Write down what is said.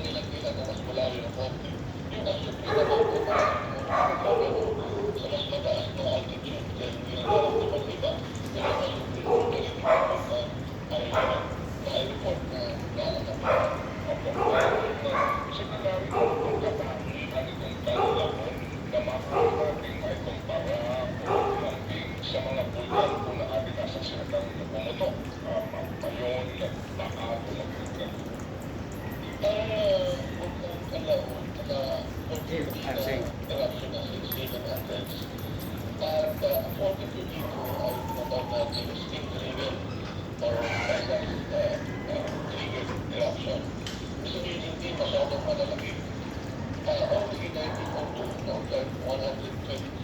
nilang kita na mas malayo ng konti. Yung action pinaka-automatic mo, sa mas mataas na altitude, dahil hindi na nararamdaman iba, yung action pinaka-automatic ay na-report na naanak. Opo, secondary na pagkatami, ang itong talabon na makakarating ay kumpara o lambing sa mga bulkan kung naabi nasa sinatang pumutok, mayon, bakat, o magkakak. Bulkan Kalaon, na Ansing. eruption ng 1600s. At according to dito ay tinatawag natin steam driven or triggered eruption. Sabihin hindi masyadong malalaki. Only in 1902, noong 120